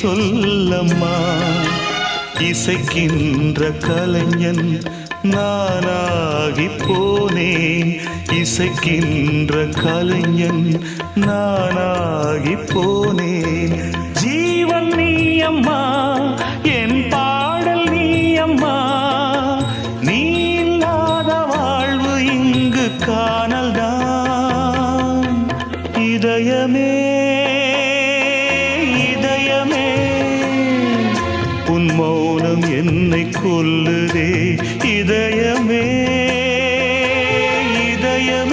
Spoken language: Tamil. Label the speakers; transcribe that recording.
Speaker 1: சொல்லம்மா. இசைக்கின்ற கலைஞன் நானாகி போனேன். இசைக்கின்ற கலைஞன் நானாகி போனேன். ஜீவன் நீ அம்மா, என் பாடல் நீ அம்மா. நீ இல்லாத வாழ்வு இங்கு காணல்தான். இதயமே இதயமே, உன் மௌனம் என்னை கொல்லுதே.